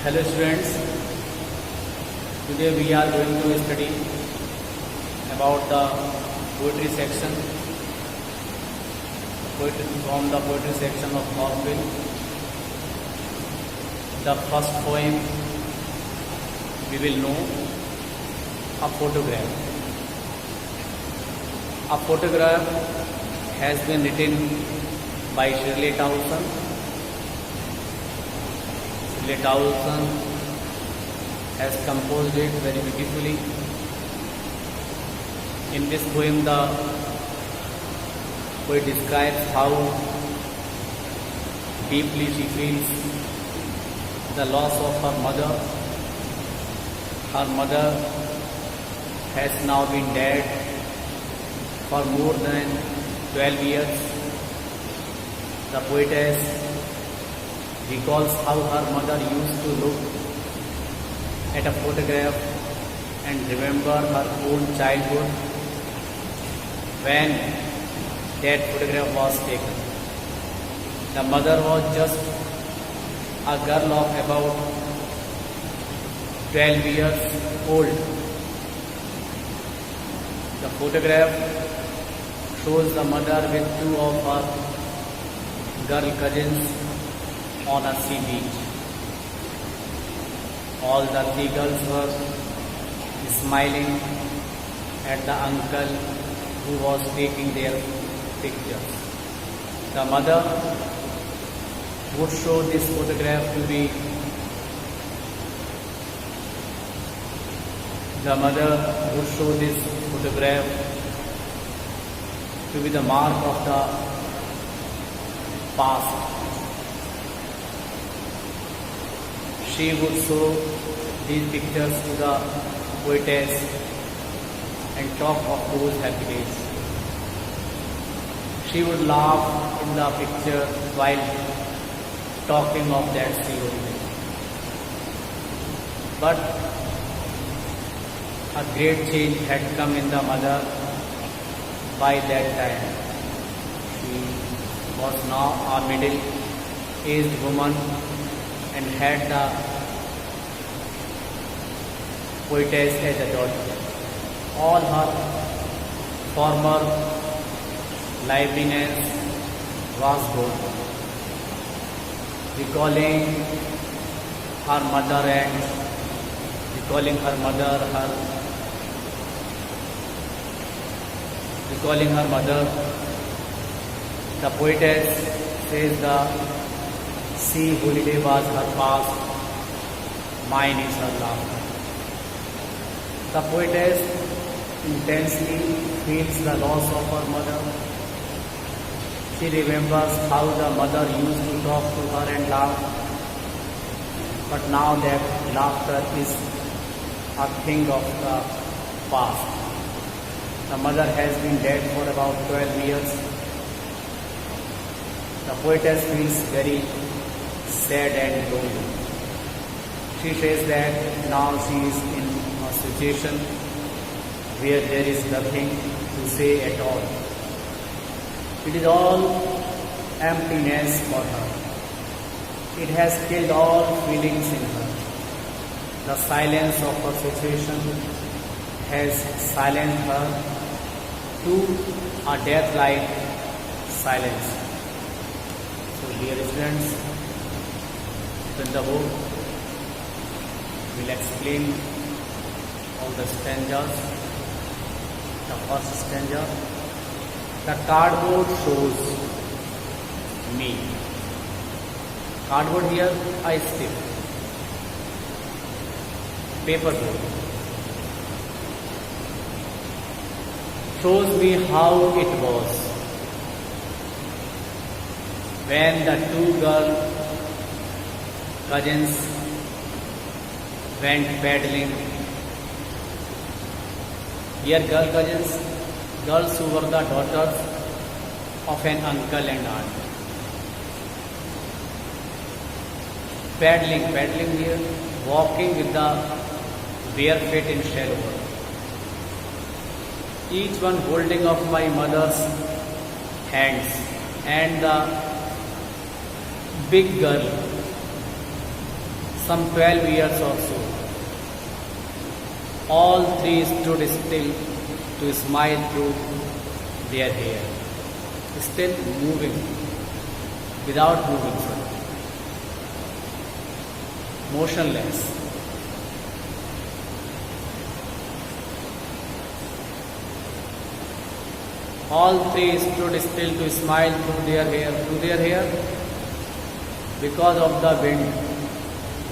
Hello students, today we are going to study about the poetry section from the poetry section of Northville. The first poem we will know, a photograph. A photograph has been written by Shirley Towson. Shirley Towson has composed it very beautifully. In this poem, the poet describes how deeply she feels the loss of her mother. Her mother has now been dead for more than 12 years. The poetess recalls how her mother used to look at a photograph and remember her own childhood when that photograph was taken. The mother was just a girl of about 12 years old. The photograph shows the mother with two of her girl cousins on a sea beach. All the three girls were smiling at the uncle who was taking their pictures. The mother would show this photograph to be the mark of the past. She would show these pictures to the poetess and talk of those happy days. She would laugh in the picture while talking of that sea day. But a great change had come in the mother by that time. She was now a middle-aged woman and had the poetess as a daughter. All her former liveliness was gone. Recalling her mother, the poetess says the sea holiday was her past, mine is her laughter. The poetess intensely feels the loss of her mother. She remembers how the mother used to talk to her and laugh, but now that laughter is a thing of the past. The mother has been dead for about 12 years. The poetess feels very sad and lonely. She says that now she is in a situation where there is nothing to say at all. It is all emptiness for her. It has killed all feelings in her. The silence of her situation has silenced her to a death-like silence. So, dear students, in the book, we'll explain all the stanzas. The first stanza, the cardboard shows me. Cardboard here, I stick. Paper board. Shows me how it was when the two girl cousins went paddling. Here girl cousins, girls who were the daughters of an uncle and aunt. Paddling here, walking with the bare feet in shallow water. Each one holding of my mother's hands, and the big girl some 12 years or so. All three stood still to smile through their hair, still moving, without moving, sir. Motionless. All three stood still to smile through their hair. Because of the wind,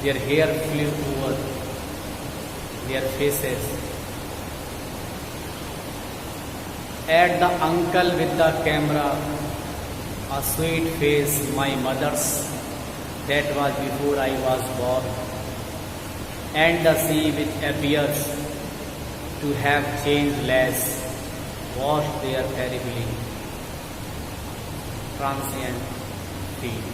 their hair flew over their faces. At the uncle with the camera, a sweet face, my mother's, that was before I was born, and the sea which appears to have changed less, washed their terribly transient feet.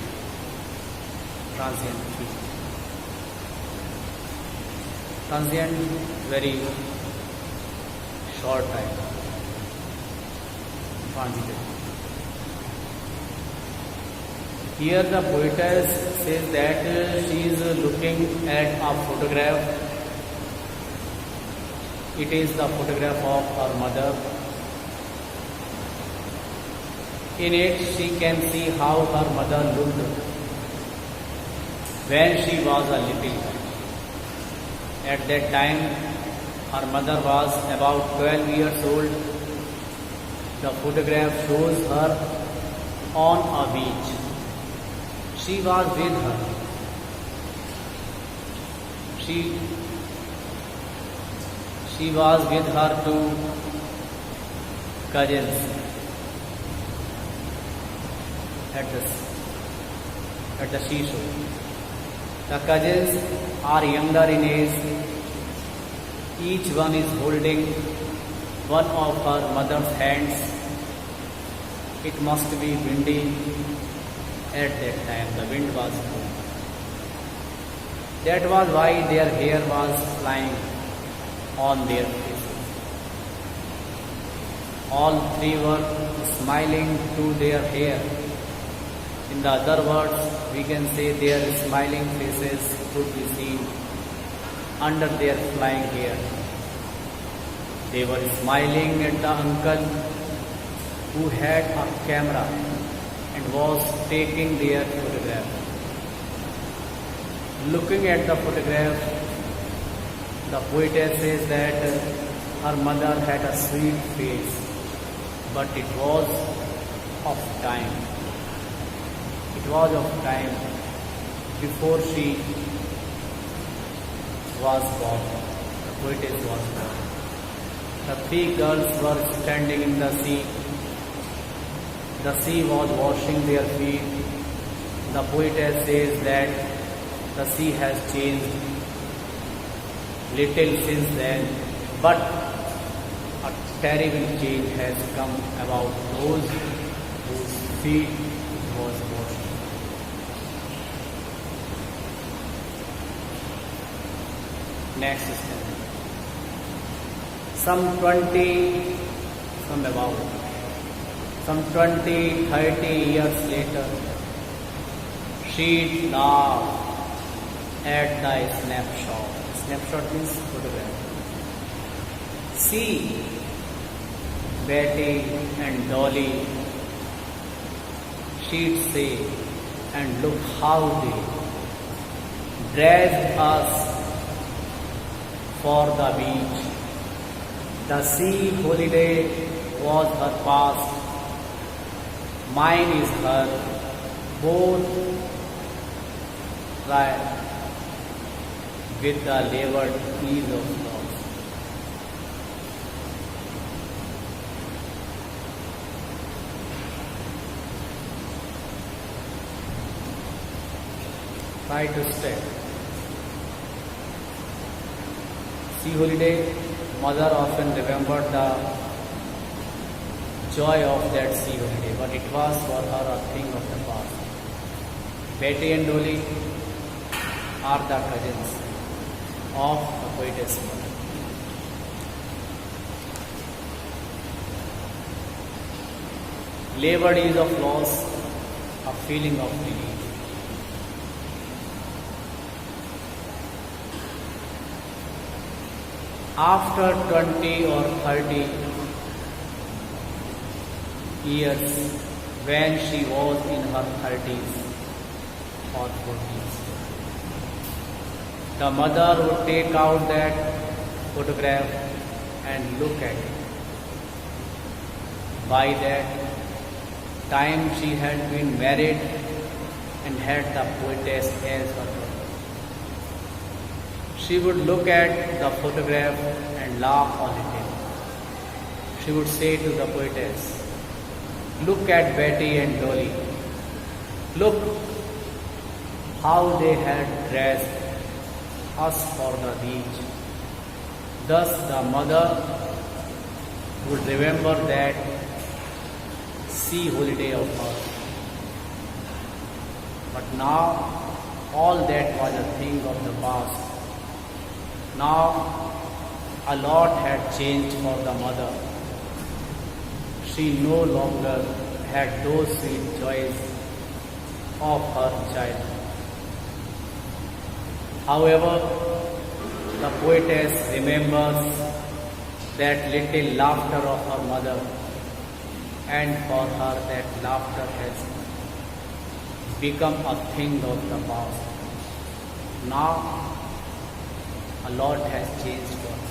Transient, very short time. Transited. Here the poetess says that she is looking at a photograph. It is the photograph of her mother. In it she can see how her mother looked when she was a little girl. At that time, her mother was about 12 years old. The photograph shows her on a beach. She was with her. She was with her two cousins at the seashore. The cousins are younger in age. Each one is holding one of her mother's hands. It must be windy at that time. The wind was blowing. That was why their hair was flying on their faces. All three were smiling through their hair. In the other words, we can say their smiling faces could be seen under their flying hair. They were smiling at the uncle who had a camera and was taking their photograph. Looking at the photograph, the poetess says that her mother had a sweet face, but it was of time. It was of time before she was born. The poetess was born. The three girls were standing in the sea. The sea was washing their feet. The poetess says that the sea has changed little since then, but a terrible change has come about those whose feet was washed. Next step. Some 20, 30 years later, she laughed at the snapshot. Snapshot means photograph. See, Betty and Dolly, she'd say, and look how they dressed us for the beach. The sea holiday was her past. Mine is her. Both tried with the labored ease of loss. Try to stay. Sea holiday, mother often remembered the joy of that sea holiday, but it was for her a thing of the past. Betty and Dolly are the cousins of the poetess mother. Labored is of loss, a feeling of relief. After 20 or 30 years, when she was in her 30s or 40s, the mother would take out that photograph and look at it. By that time she had been married and had the poetess as her daughter. She would look at the photograph and laugh a little. She would say to the poetess, "Look at Betty and Dolly. Look how they had dressed us for the beach." Thus the mother would remember that sea holiday of hers. But now all that was a thing of the past. Now a lot had changed for the mother. She no longer had those sweet joys of her childhood. However, the poetess remembers that little laughter of her mother, and for her that laughter has become a thing of the past. Now a lot has changed for her.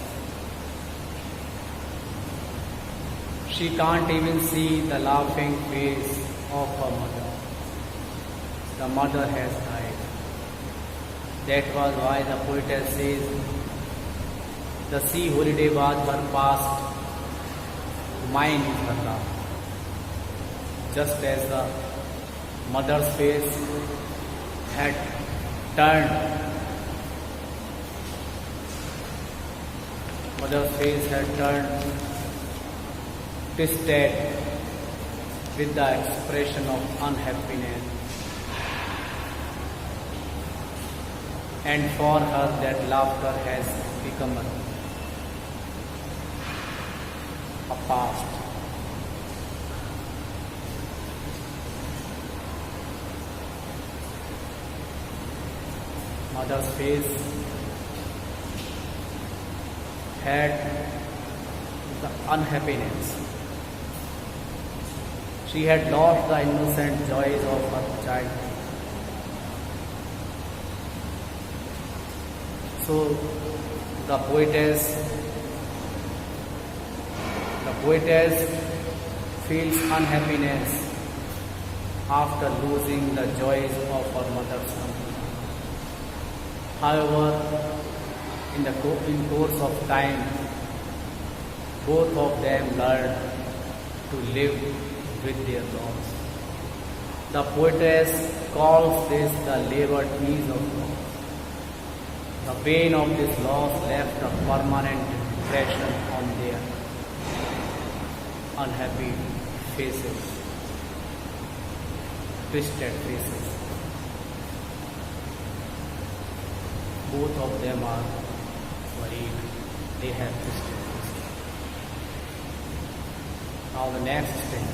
She can't even see the laughing face of her mother. The mother has died. That was why the poetess says, the sea holiday was her past, mine is her laughter. Just as the mother's face had turned, twisted with the expression of unhappiness, and for her that laughter has become a past. Mother's face had the unhappiness. She had lost the innocent joys of her childhood. So the poetess feels unhappiness after losing the joys of her mother's company. However, in course of time, both of them learned to live with their loss. The poetess calls this the labored ease of loss. The pain of this loss left a permanent impression on their unhappy faces, twisted faces. Both of them are worried. They have twisted faces. Now the next thing.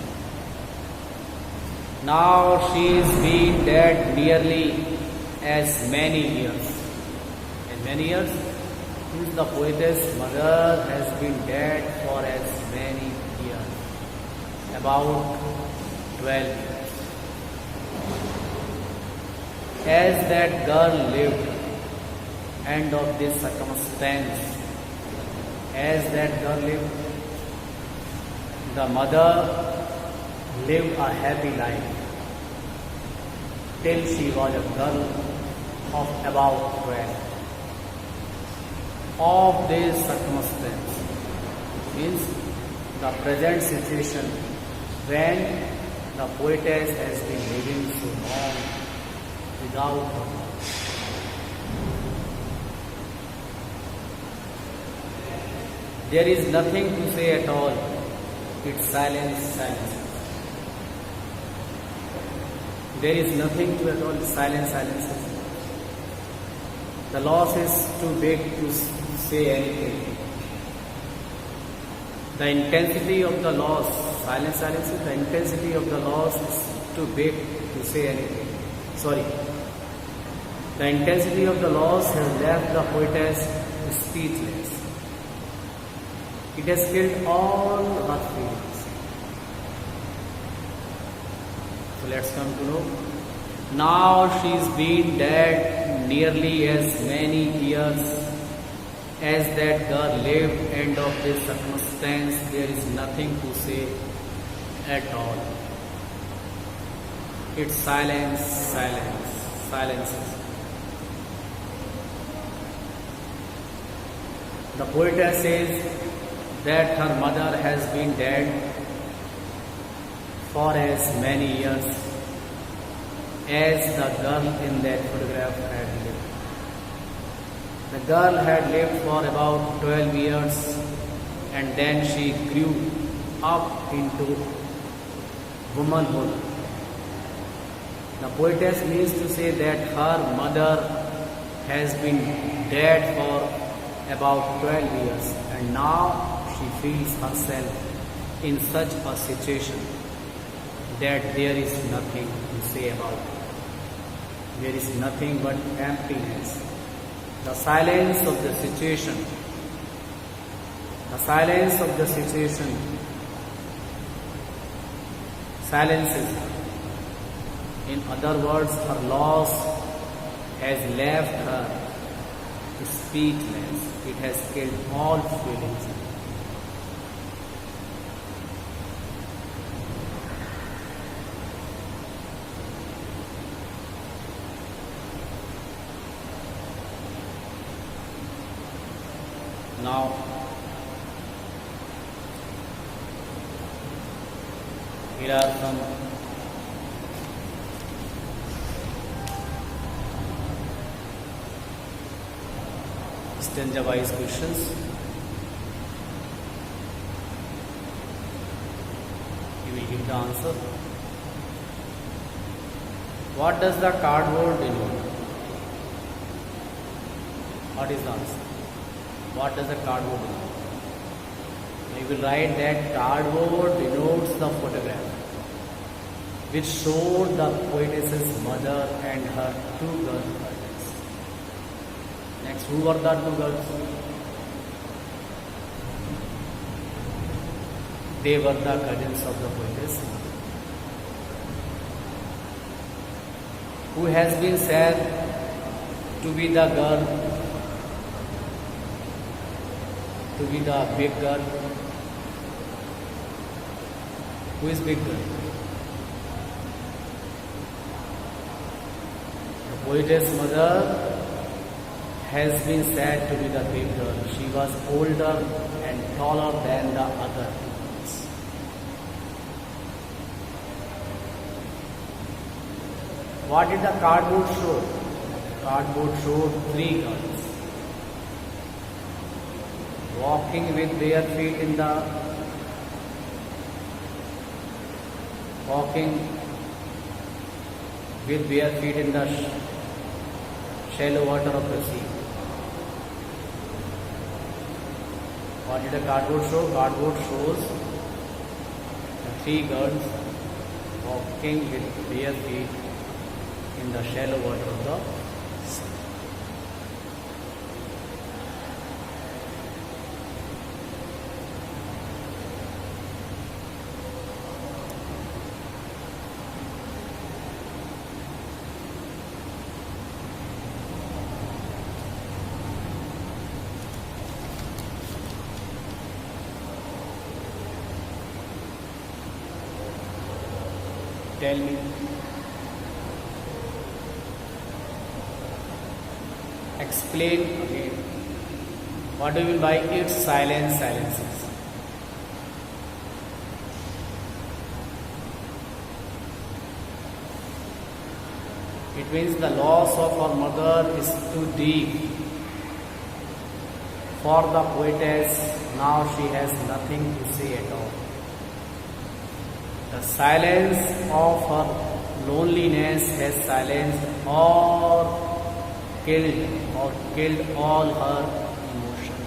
Now she's been dead nearly as many years. As many years? Means the poetess mother has been dead for as many years. About 12 years. As that girl lived, end of this circumstance, as that girl lived, the mother lived a happy life till she was a girl of about 12. Of this circumstance means the present situation when the poetess has been living so long without her mother. There is nothing to say at all. It's silence. There is nothing to at all. Silence. The loss is too big to say anything. The intensity of the loss, silence. The intensity of the loss is too big to say anything. The intensity of the loss has left the poetess speechless. It has killed all her feelings. So let's come to know. Now she's been dead nearly as many years as that girl lived. End of this circumstance, there is nothing to say at all. It's silence, silence, silences. The poetess says that her mother has been dead for as many years as the girl in that photograph had lived. The girl had lived for about 12 years and then she grew up into womanhood. The poetess means to say that her mother has been dead for about 12 years and now she feels herself in such a situation that there is nothing to say about it. There is nothing but emptiness. The silence of the situation. The silence of the situation silences her. In other words, her loss has left her speechless. It has killed all feelings. Now, here are some stanza-wise questions. You will give the answer. What does the cardboard denote? What is the answer? What does the cardboard denote? You will write that cardboard denotes the photograph which showed the poetess's mother and her two girls. Next, who were the two girls? They were the cousins of the poetess, who has been said to be the girl, to be the big girl. Who is big girl? The poetess' mother has been said to be the big girl. She was older and taller than the other girls. What did the cardboard show? Cardboard showed three girls walking with bare feet in the shallow water of the sea. What did the cardboard show? Cardboard shows the three girls walking with bare feet in the shallow water of the sea. Tell me. Explain again. What do you mean by its silence, silences? It means the loss of her mother is too deep for the poetess. Now she has nothing to say at all. The silence of her loneliness has silenced or killed all her emotions.